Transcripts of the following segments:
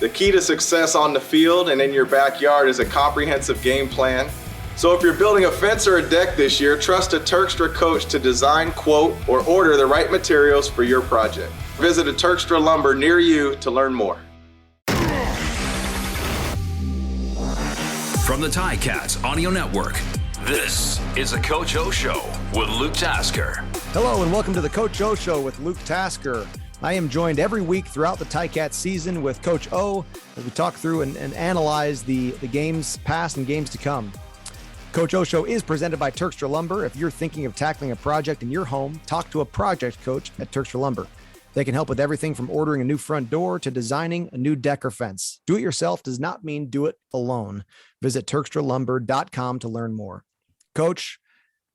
The key to success on the field and in your backyard is a comprehensive game plan. So if you're building a fence or a deck this year, trust a Turkstra coach to design, quote, or order the right materials for your project. Visit a Turkstra Lumber near you to learn more. From the Ticats Audio Network, this is the Coach O Show with Luke Tasker. Hello and welcome to the Coach O Show with Luke Tasker. I am joined every week throughout the Ticats season with Coach O as we talk through and analyze the games past and games to come. Coach O Show is presented by Turkstra Lumber. If you're thinking of tackling a project in your home, talk to a project coach at Turkstra Lumber. They can help with everything from ordering a new front door to designing a new deck or fence. Do it yourself does not mean do it alone. Visit TurkstraLumber.com to learn more. Coach,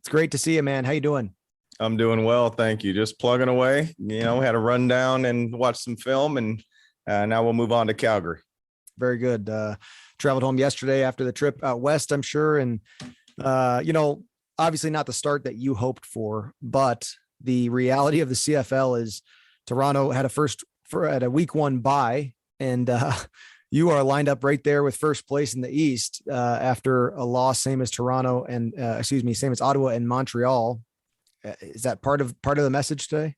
it's great to see you, man. How you doing? I'm doing well, thank you. Just plugging away. We had a rundown and watched some film, and now we'll move on to Calgary. Very good. Traveled home yesterday after the trip out west, I'm sure. And, obviously not the start that you hoped for, but the reality of the CFL is Toronto had a week one bye, and you are lined up right there with first place in the East after a loss, same as Toronto and same as Ottawa and Montreal. Is that part of the message today?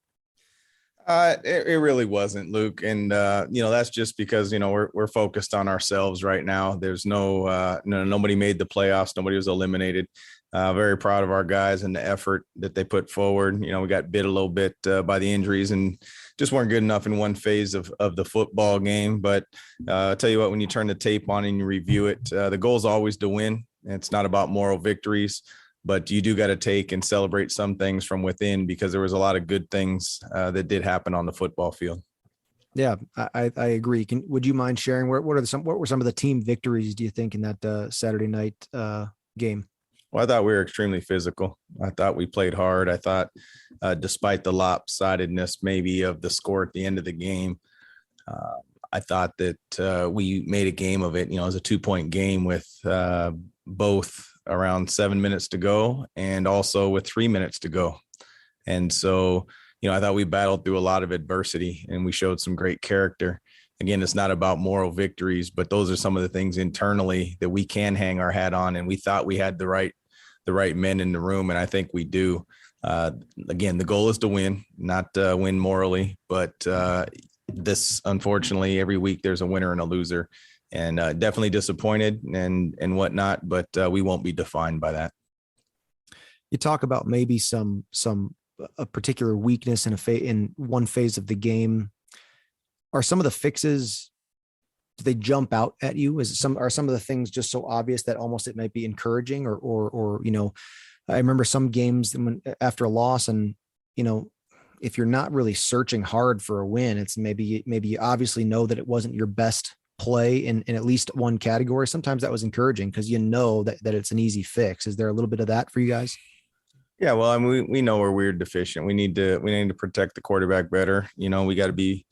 It really wasn't, Luke. And, that's just because, we're focused on ourselves right now. There's nobody made the playoffs. Nobody was eliminated. Very proud of our guys and the effort that they put forward. We got bit a little bit by the injuries and just weren't good enough in one phase of the football game. But I'll tell you what, when you turn the tape on and you review it, the goal is always to win. It's not about moral victories. But you do got to take and celebrate some things from within, because there was a lot of good things that did happen on the football field. Yeah, I agree. Would you mind sharing what were some of the team victories, do you think, in that Saturday night game? Well, I thought we were extremely physical. I thought we played hard. I thought despite the lopsidedness maybe of the score at the end of the game, I thought that we made a game of it. It was a 2-point game with both around 7 minutes to go and also with 3 minutes to go. And so, I thought we battled through a lot of adversity and we showed some great character. Again, it's not about moral victories, but those are some of the things internally that we can hang our hat on. And we thought we had the right men in the room. And I think we do. Again, the goal is to win, not win morally, but this, unfortunately, every week there's a winner and a loser. And definitely disappointed and whatnot, but we won't be defined by that. You talk about maybe a particular weakness in one phase of the game. Are some of the fixes, do they jump out at you? Are some of the things just so obvious that almost it might be encouraging, or I remember some games when after a loss, and if you're not really searching hard for a win, it's maybe you obviously know that it wasn't your best play in at least one category. Sometimes that was encouraging because that it's an easy fix. Is there a little bit of that for you guys? Yeah, well, I mean, we know we're deficient. We need to protect the quarterback better. We got to be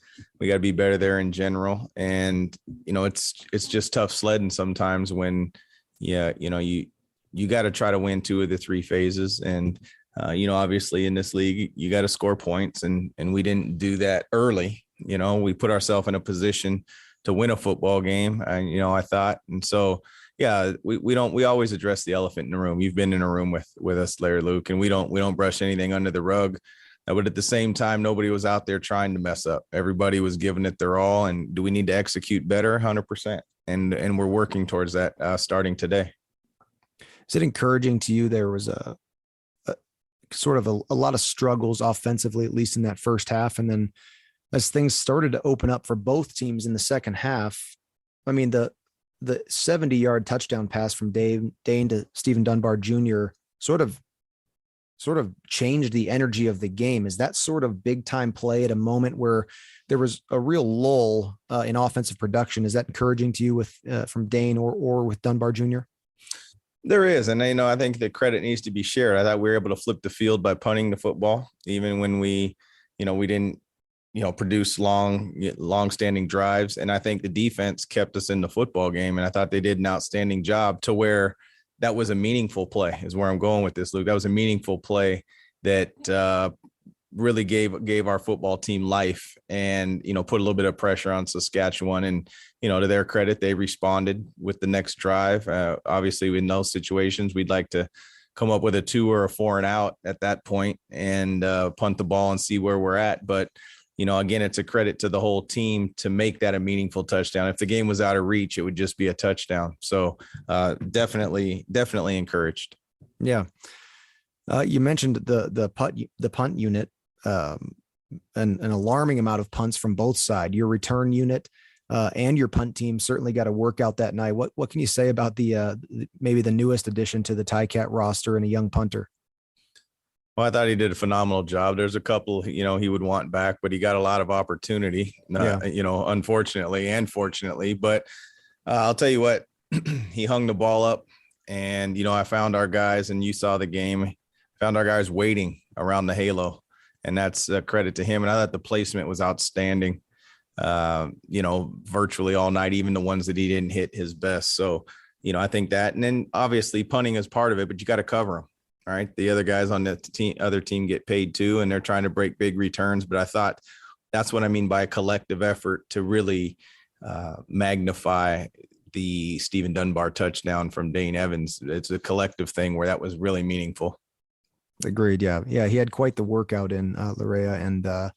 better there in general. And it's just tough sledding sometimes when you got to try to win 2 of the 3 phases. And obviously in this league you got to score points, and we didn't do that early. We put ourselves in a position to win a football game. And, I thought, and so, yeah, we always address the elephant in the room. You've been in a room with us, Larry, Luke, and we don't brush anything under the rug. But at the same time, nobody was out there trying to mess up. Everybody was giving it their all. And do we need to execute better? 100%. And we're working towards that starting today. Is it encouraging to you? There was a sort of a lot of struggles offensively, at least in that first half. And then as things started to open up for both teams in the second half, I mean, the 70-yard touchdown pass from Dane to Stephen Dunbar Jr. sort of changed the energy of the game. Is that sort of big time play at a moment where there was a real lull in offensive production? Is that encouraging to you from Dane or with Dunbar Jr.? There is. And, I think the credit needs to be shared. I thought we were able to flip the field by punting the football, even when we didn't, produce long-standing drives. And I think the defense kept us in the football game. And I thought they did an outstanding job to where that was a meaningful play is where I'm going with this, Luke. That was a meaningful play that really gave our football team life and, put a little bit of pressure on Saskatchewan. And, to their credit, they responded with the next drive. Obviously, in those situations, we'd like to come up with a 2 or a 4 and out at that point and punt the ball and see where we're at. But, again, it's a credit to the whole team to make that a meaningful touchdown. If the game was out of reach, it would just be a touchdown. So definitely encouraged. Yeah. You mentioned the punt unit, an alarming amount of punts from both sides. Your return unit and your punt team certainly got to work out that night. What can you say about maybe the newest addition to the Ticat roster and a young punter? Well, I thought he did a phenomenal job. There's a couple, he would want back, but he got a lot of opportunity, unfortunately and fortunately. But I'll tell you what, he hung the ball up, and, I found our guys, and you saw the game, found our guys waiting around the halo, and that's a credit to him. And I thought the placement was outstanding, virtually all night, even the ones that he didn't hit his best. So, I think that, and then obviously punting is part of it, but you got to cover them. All right. The other guys on the other team get paid too, and they're trying to break big returns. But I thought that's what I mean by a collective effort to really magnify the Stephen Dunbar touchdown from Dane Evans. It's a collective thing where that was really meaningful. Agreed. Yeah. Yeah. He had quite the workout in Larea, and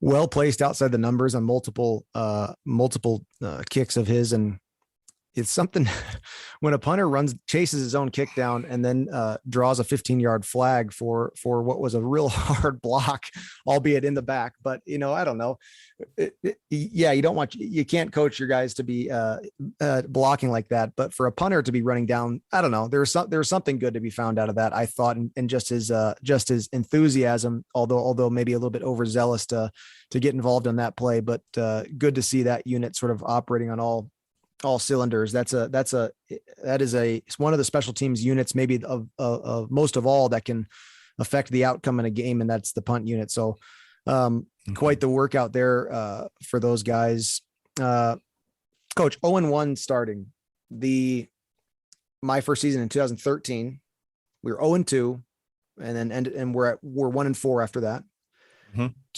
well placed outside the numbers on multiple kicks of his. And it's something when a punter chases his own kick down and then draws a 15-yard flag for what was a real hard block, albeit in the back. But, I don't know. You can't coach your guys to be blocking like that. But for a punter to be running down, I don't know. There's something good to be found out of that, I thought, and just his enthusiasm, although maybe a little bit overzealous to get involved on that play. But good to see that unit sort of operating on all cylinders. It's one of the special teams units, maybe of most of all, that can affect the outcome in a game, and that's the punt unit. So quite the workout there for those guys. Coach, 0-1 starting my first season in 2013. We were 0-2, and we're 1-4 after that.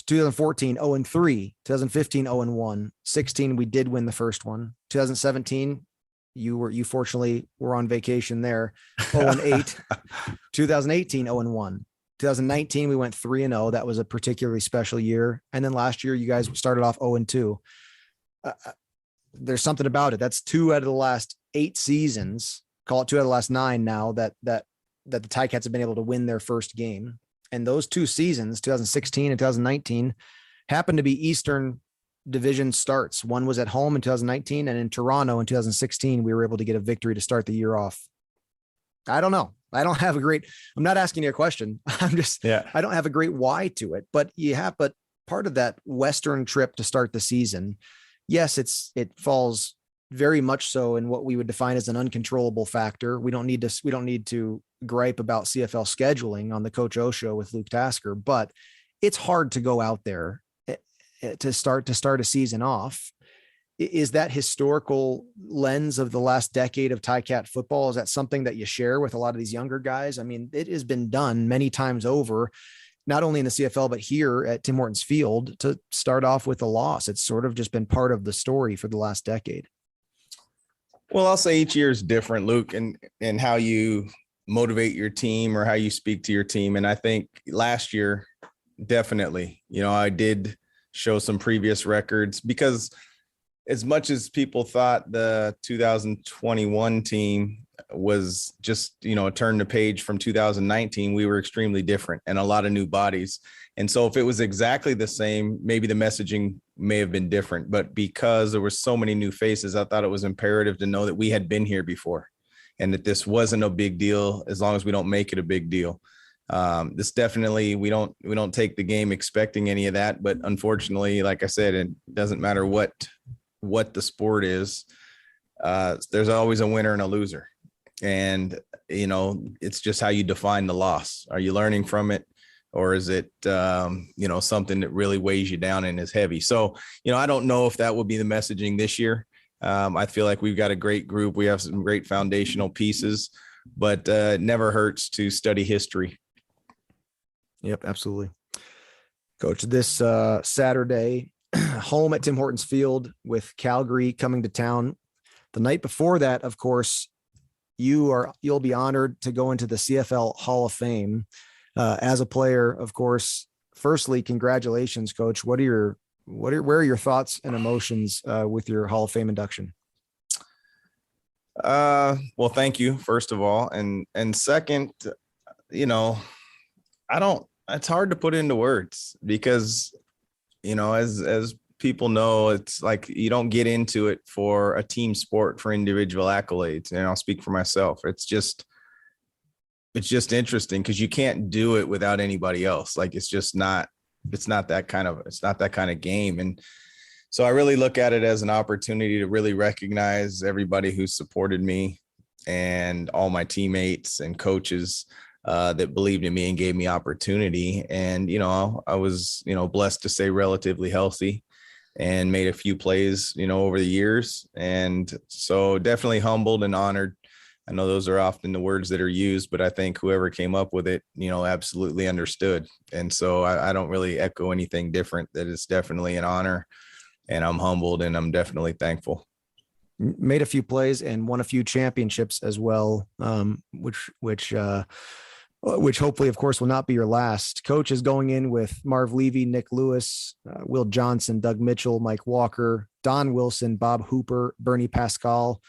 2014, 0-3, 2015, 0-1, 16, we did win the first one. 2017, you fortunately were on vacation there, 0-8, 2018, 0-1, 2019, we went 3-0. That was a particularly special year. And then last year, you guys started off 0-2. There's something about it. That's 2 out of the last 8 seasons, call it 2 out of the last 9 now that the Ticats have been able to win their first game. And those 2 seasons, 2016 and 2019, happened to be Eastern Division starts. One was at home in 2019, and in Toronto in 2016, we were able to get a victory to start the year off. I don't know. I'm not asking you a question. I don't have a great why to it, but part of that Western trip to start the season, yes, it falls very much so in what we would define as an uncontrollable factor. We don't need to gripe about CFL scheduling on the Coach O show with Luke Tasker, but it's hard to go out there to start a season off. Is that historical lens of the last decade of Ticat football? Is that something that you share with a lot of these younger guys? I mean, it has been done many times over, not only in the CFL, but here at Tim Hortons Field, to start off with a loss. It's sort of just been part of the story for the last decade. Well, I'll say each year is different, Luke, and how you motivate your team or how you speak to your team. And I think last year, definitely, I did show some previous records, because as much as people thought the 2021 team was just, a turn the page from 2019, we were extremely different and a lot of new bodies. And so if it was exactly the same, maybe the messaging may have been different, but because there were so many new faces, I thought it was imperative to know that we had been here before and that this wasn't a big deal as long as we don't make it a big deal. This definitely, we don't take the game expecting any of that, but unfortunately, like I said, it doesn't matter what the sport is. There's always a winner and a loser. And, it's just how you define the loss. Are you learning from it? Or is it, something that really weighs you down and is heavy? So, I don't know if that will be the messaging this year. I feel like we've got a great group. We have some great foundational pieces, but it never hurts to study history. Yep, absolutely. Coach, this Saturday, home at Tim Hortons Field with Calgary coming to town. The night before that, of course, you'll be honored to go into the CFL Hall of Fame as a player. Of course, firstly, congratulations, Coach. Where are your thoughts and emotions with your Hall of Fame induction? Well, thank you, first of all. And second, it's hard to put into words because, as people know, it's like you don't get into it for a team sport for individual accolades. And I'll speak for myself. It's just interesting because you can't do it without anybody else. Like it's not that kind of game. And so I really look at it as an opportunity to really recognize everybody who supported me and all my teammates and coaches that believed in me and gave me opportunity. And, I was, blessed to stay relatively healthy and made a few plays, over the years. And so definitely humbled and honored. I know those are often the words that are used, but I think whoever came up with it, absolutely understood. And so I don't really echo anything different. That it's definitely an honor, and I'm humbled and I'm definitely thankful. Made a few plays and won a few championships as well, which hopefully, of course, will not be your last. Coach is going in with Marv Levy, Nick Lewis, Will Johnson, Doug Mitchell, Mike Walker, Don Wilson, Bob Hooper, Bernie Pascal.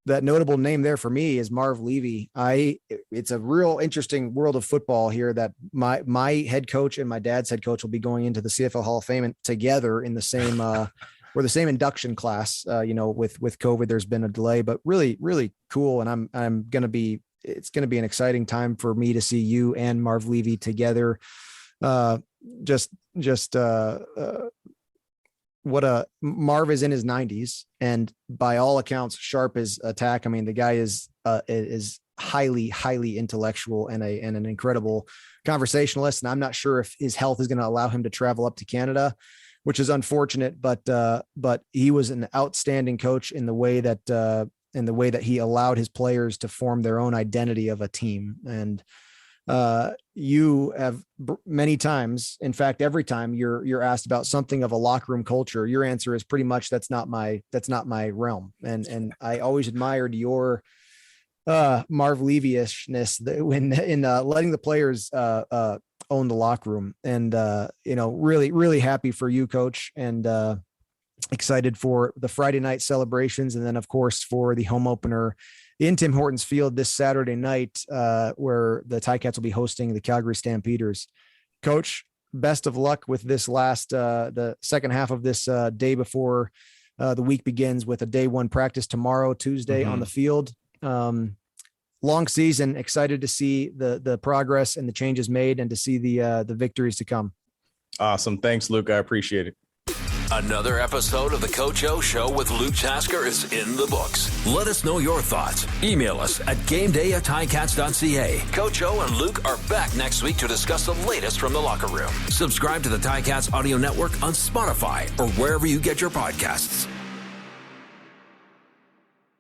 That notable name there for me is Marv Levy. It's a real interesting world of football here that my head coach and my dad's head coach will be going into the CFL Hall of Fame and together in the same we're the same induction class. With COVID, there's been a delay, but really, really cool. And it's going to be an exciting time for me to see you and Marv Levy together. Marv is in his 90s and by all accounts, sharp as attack. I mean, the guy is highly, highly intellectual and an incredible conversationalist. And I'm not sure if his health is going to allow him to travel up to Canada, which is unfortunate, but he was an outstanding coach in the way that he allowed his players to form their own identity of a team. And you have many times, in fact, every time you're asked about something of a locker room culture, your answer is pretty much, that's not my realm. And I always admired your Marv Levy-ishness when in letting the players own the locker room. And really, really happy for you, Coach, and excited for the Friday night celebrations. And then of course for the home opener in Tim Hortons Field this Saturday night, where the Ticats will be hosting the Calgary Stampeders. Coach, best of luck with this the second half of this day before the week begins, with a day one practice tomorrow, Tuesday, on the field. Long season, excited to see the progress and the changes made and to see the victories to come. Awesome. Thanks, Luke. I appreciate it. Another episode of the Coach O Show with Luke Tasker is in the books. Let us know your thoughts. Email us at gameday@ticats.ca. Coach O and Luke are back next week to discuss the latest from the locker room. Subscribe to the Ticats Audio Network on Spotify or wherever you get your podcasts.